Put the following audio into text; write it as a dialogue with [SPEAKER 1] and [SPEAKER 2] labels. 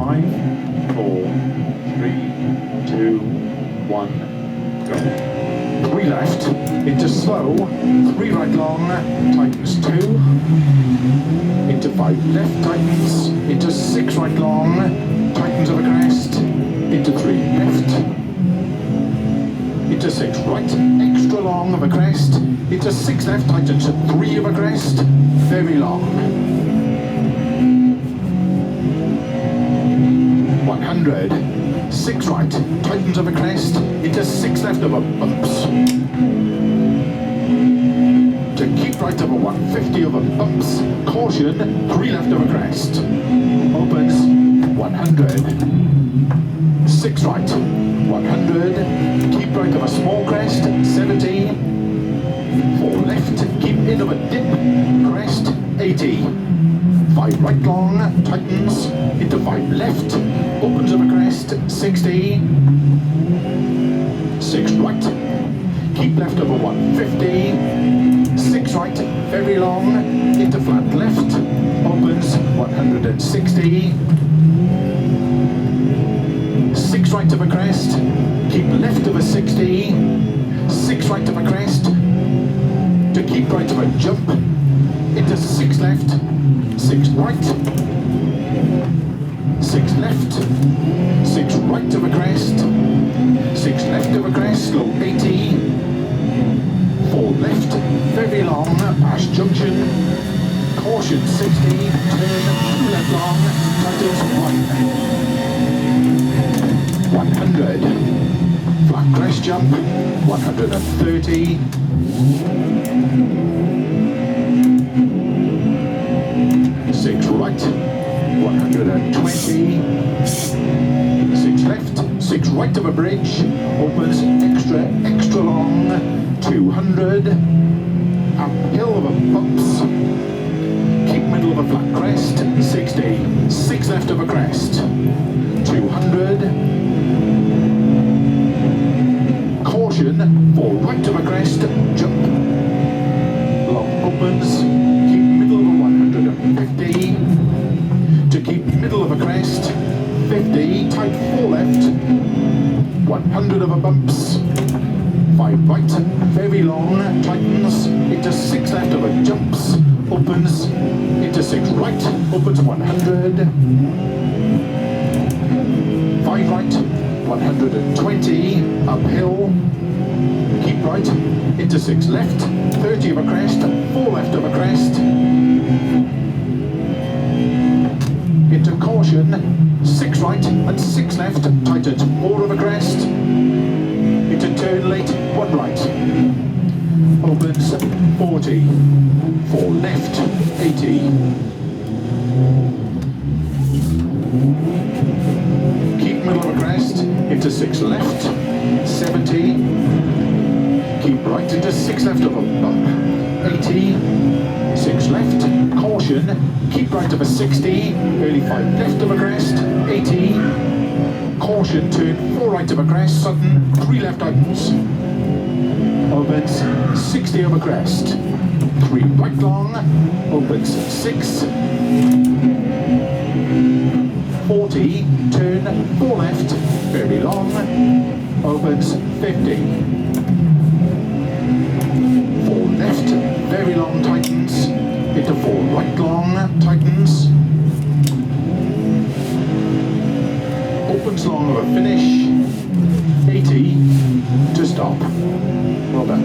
[SPEAKER 1] 5, 4, 3, 2, 1, go. 3 left, into slow, 3 right long, tightens 2, into 5 left, tightens, into 6 right long, tightens over crest, into 3 left, into 6 right, extra long over crest, into 6 left, tightens 3 over crest, very long. 100, 6 right, tightens over crest, into 6 left over bumps. To keep right over 150 over bumps, caution, 3 left over crest. Opens, 100. 6 right, 100, keep right over small crest, 70. 4 left, keep in over dip, crest, 80. 5 right long, tightens, into 5 left, opens over crest, 60. 6 right, keep left over 150. 6 right, very long, into flat left, opens 160. 6 right over crest, keep left over 60. 6 right over crest, to keep right over jump, into 6 left, 6 right, 6 left, 6 right over crest, 6 left over crest, slow 80, 4 left, very long, past junction, caution 60, turn 2 left long, tightens 1, 100, flat crest jump, 130, 6 right, 120, 6 left, 6 right of a bridge, opens extra long, 200, uphill of a bumps, keep middle of a flat crest, 60, 6 left of a crest, 200, caution, 4 right of a crest, jump, long opens, keep middle of a 150, to keep middle of a crest, 50, tight 4 left, 100 over bumps, 5 right, very long, tightens, into 6 left over jumps, opens, into 6 right, opens 100, 5 right, 120, uphill, keep right, into 6 left, 30 over crest, 4 left over crest, into caution, 6 right and 6 left, tightens 4 over crest, into turn late, 1 right, opens 40, 4 left, 80, keep middle of a crest, into 6 left, 70, keep right into 6 left of a bump, 80, 6 left, caution, keep right of a 60, early 5 left of a crest, 80, caution, turn 4 right of a crest, sudden, 3 left tightens, opens 60 over crest, 3 right long, opens 6, 40, turn 4 left, very long, opens 50, 4 left, very long tightens, into 4 right long, tightens, opens long over finish, 80 to stop. Well done.